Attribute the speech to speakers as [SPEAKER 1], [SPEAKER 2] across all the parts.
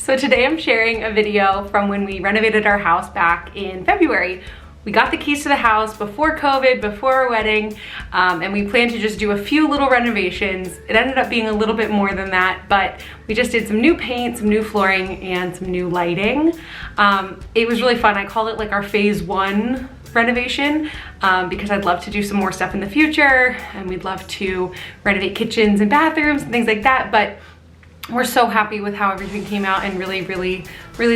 [SPEAKER 1] So today I'm sharing a video from when we renovated our house back in February. We got the keys to the house before COVID, before our wedding, and we planned to just do a few little renovations. It ended up being a little bit more than that, but we just did some new paint, some new flooring, and some new lighting. It was really fun. I called it like our phase one renovation because I'd love to do some more stuff in the future, and we'd love to renovate kitchens and bathrooms and things like that, but we're so happy with how everything came out and really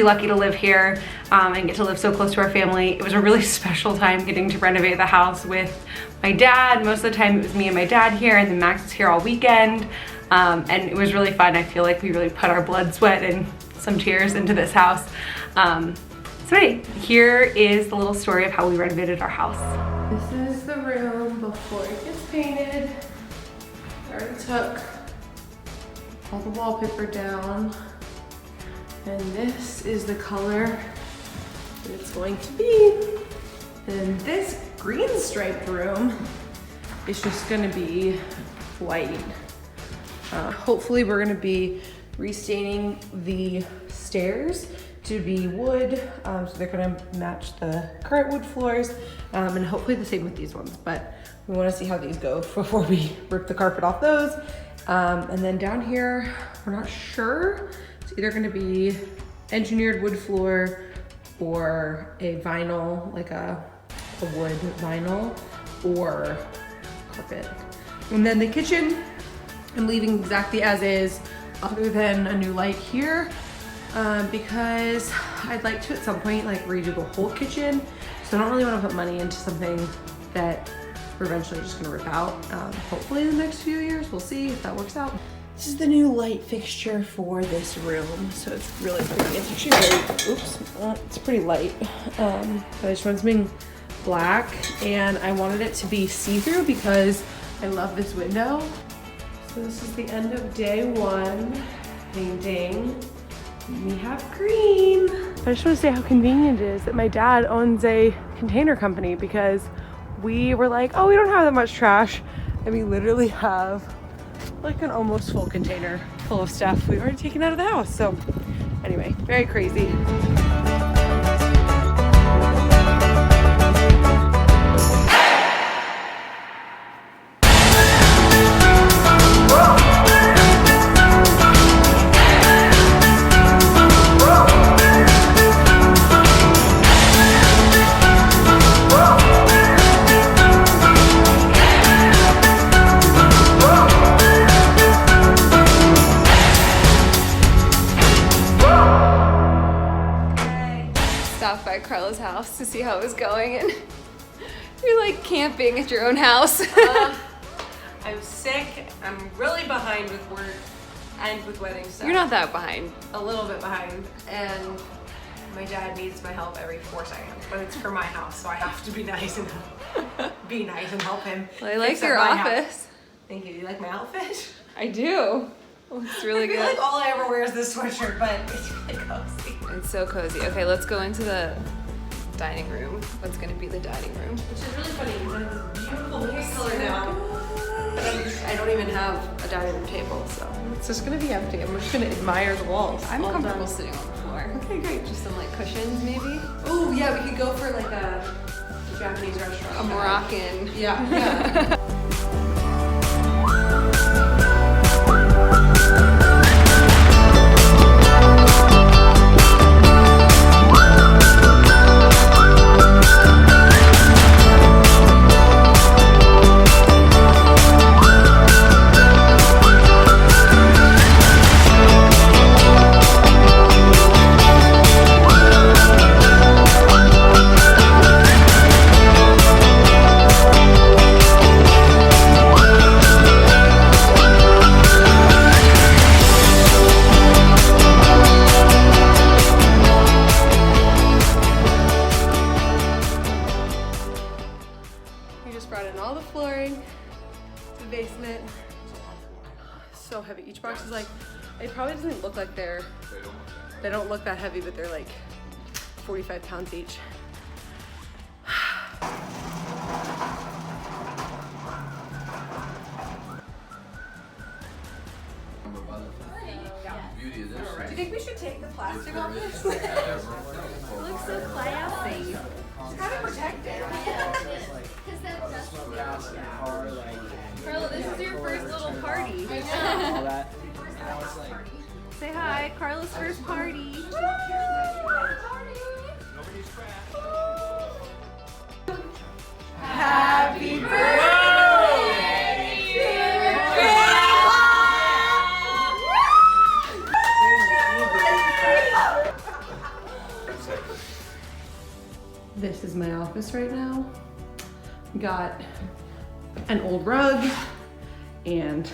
[SPEAKER 1] lucky to live here and get to live so close to our family. It was a really special time getting to renovate the house with my dad. Most of the time it was me and my dad here, and then Max was here all weekend. And it was really fun. I feel like we really put our blood, sweat, and some tears into this house. So anyway, here is the little story of how we renovated our house. This is the room before it gets painted. I already took all the wallpaper down, and this is the color that it's going to be. And this green striped room is just gonna be white. Hopefully we're gonna be restaining the stairs to be wood, so they're gonna match the current wood floors, and hopefully the same with these ones, but we wanna see how these go before we rip the carpet off those. And then down here, we're not sure. It's either gonna be engineered wood floor or a vinyl, like a wood vinyl, or carpet. And then the kitchen, I'm leaving exactly as is, other than a new light here, because I'd like to at some point like redo the whole kitchen. So I don't really wanna put money into something that we're eventually just gonna rip out. Hopefully in the next few years, we'll see if that works out. This is the new light fixture for this room. So it's really pretty. It's actually very, oops, it's pretty light. But I just want something black, and I wanted it to be see-through because I love this window. So this is the end of day one painting. We have green. I just want to say how convenient it is that my dad owns a container company, because we were like, oh, we don't have that much trash. And we literally have like an almost full container full of stuff we've already taken out of the house. So anyway, very crazy.
[SPEAKER 2] By Carla's house to see how it was going, and you're like camping at your own house.
[SPEAKER 3] I'm sick. I'm really behind with work and with wedding stuff.
[SPEAKER 2] You're not that behind.
[SPEAKER 3] A little bit behind, and my dad needs my help every 4 seconds, but it's for my house, so I have to be nice and help him.
[SPEAKER 2] Well, I like your office.
[SPEAKER 3] House. Thank you. Do you like my outfit?
[SPEAKER 2] I do. Oh, it's really good.
[SPEAKER 3] I feel like all I ever wear is this sweatshirt, but it's really cozy.
[SPEAKER 2] It's so cozy. Okay, let's go into the dining room. What's gonna be the dining room?
[SPEAKER 3] Which is really funny because I have this beautiful pink color now, but I don't even have a dining room table, so it's just gonna be empty. I'm just gonna admire the walls.
[SPEAKER 2] I'm comfortable sitting on the floor.
[SPEAKER 3] Okay, great.
[SPEAKER 2] Just some like cushions, maybe.
[SPEAKER 3] Oh yeah, we could go for like a Japanese restaurant.
[SPEAKER 2] A Moroccan.
[SPEAKER 3] Yeah.
[SPEAKER 1] basement. So heavy. Each box is like, it probably doesn't look like they don't look that heavy, but they're like 45 pounds each.
[SPEAKER 4] Beauty of this.
[SPEAKER 3] Do you think we should take the plastic off this?
[SPEAKER 2] It looks so classy.
[SPEAKER 3] It's kind of protected.
[SPEAKER 2] Carla, this is your first little party.
[SPEAKER 5] All that. I was like,
[SPEAKER 2] Say hi, Carla's first party.
[SPEAKER 3] Happy birthday!
[SPEAKER 1] This is my office right now. Got an old rug and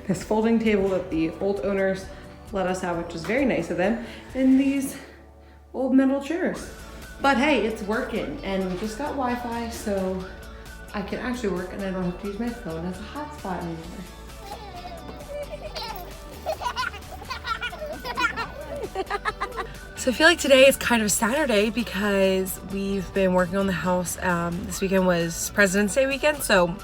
[SPEAKER 1] this folding table that the old owners let us have, which was very nice of them, and these old metal chairs. But hey, it's working, and we just got Wi-Fi, so I can actually work and I don't have to use my phone as a hotspot anymore. So I feel like today is kind of Saturday because we've been working on the house. This weekend was President's Day weekend, so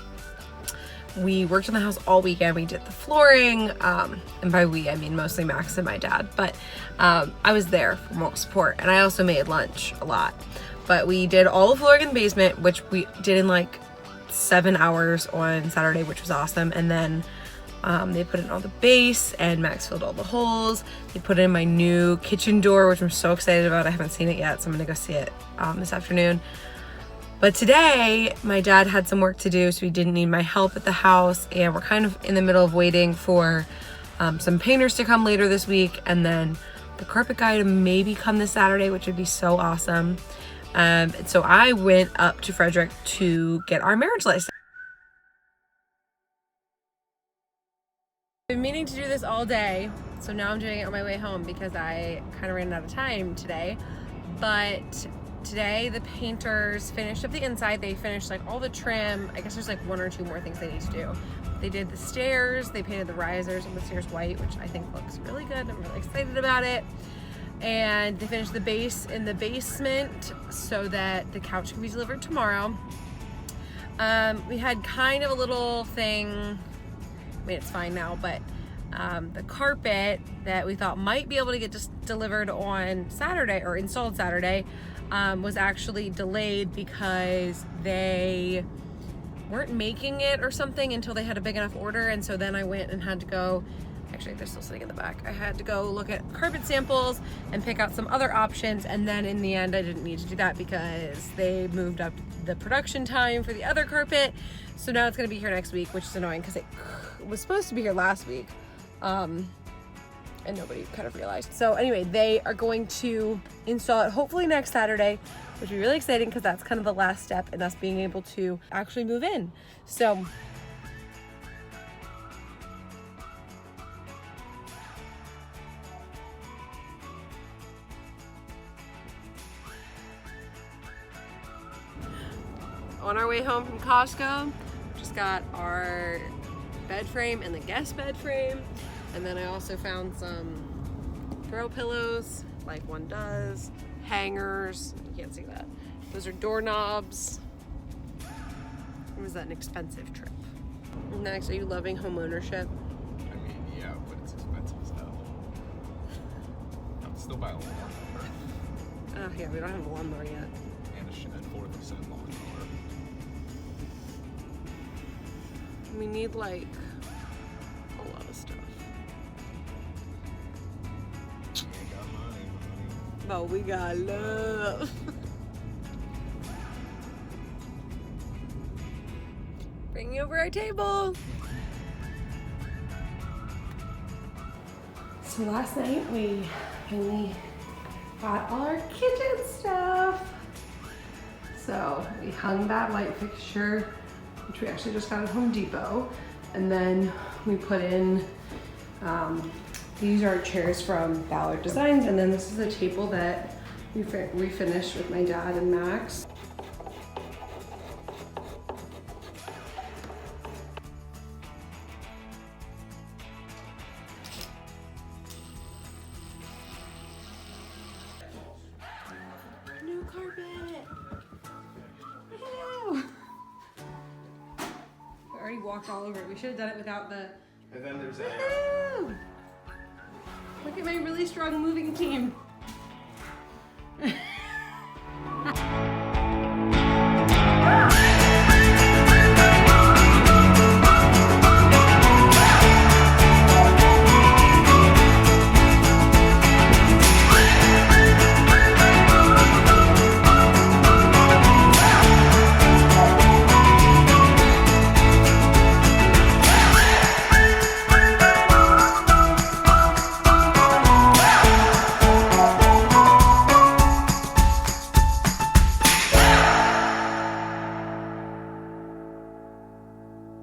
[SPEAKER 1] we worked on the house all weekend. We did the flooring, and by we, I mean mostly Max and my dad, but I was there for moral support, and I also made lunch a lot. But we did all the flooring in the basement, which we did in like 7 hours on Saturday, which was awesome. And then they put in all the base, and Max filled all the holes. They put in my new kitchen door, which I'm so excited about. I haven't seen it yet, so I'm gonna go see it this afternoon. But today, my dad had some work to do, so he didn't need my help at the house, and we're kind of in the middle of waiting for some painters to come later this week, and then the carpet guy to maybe come this Saturday, which would be so awesome. So I went up to Frederick to get our marriage license. I've been meaning to do this all day, so now I'm doing it on my way home because I kind of ran out of time today. But today the painters finished up the inside. They finished like all the trim. I guess there's like 1 or 2 more things they need to do. They did the stairs, they painted the risers on the stairs white, which I think looks really good. I'm really excited about it. And they finished the base in the basement so that the couch can be delivered tomorrow. We had kind of a little thing, I mean, it's fine now, but the carpet that we thought might be able to get just delivered on Saturday or installed Saturday was actually delayed because they weren't making it or something until they had a big enough order. And so then I went and had to go, actually they're still sitting in the back. I had to go look at carpet samples and pick out some other options. And then in the end, I didn't need to do that because they moved up the production time for the other carpet. So now it's gonna be here next week, which is annoying because it was supposed to be here last week. And nobody kind of realized. So anyway, they are going to install it hopefully next Saturday, which will be really exciting because that's kind of the last step in us being able to actually move in. So on our way home from Costco, just got our bed frame and the guest bed frame. And then I also found some throw pillows, like one does, hangers, you can't see that. Those are doorknobs. It was an expensive trip. Next, are you loving home ownership?
[SPEAKER 4] I mean, yeah, but it's expensive as hell. I'm still buying a lawnmower.
[SPEAKER 1] Oh yeah, we don't have a lawnmower yet.
[SPEAKER 4] And a Shed 4% lawnmower.
[SPEAKER 1] We need like a lot of stuff.
[SPEAKER 4] You ain't got money.
[SPEAKER 1] But we got love. Bringing over our table. So last night we finally got all our kitchen stuff. So we hung that light fixture, which we actually just got at Home Depot. And then we put in, these are chairs from Ballard Designs. And then this is a table that we refinished with my dad and Max. New carpet. Woo! We already walked all over it. We should have done it without the.
[SPEAKER 4] And then there's a
[SPEAKER 1] Woo!
[SPEAKER 3] Look at my really strong moving team.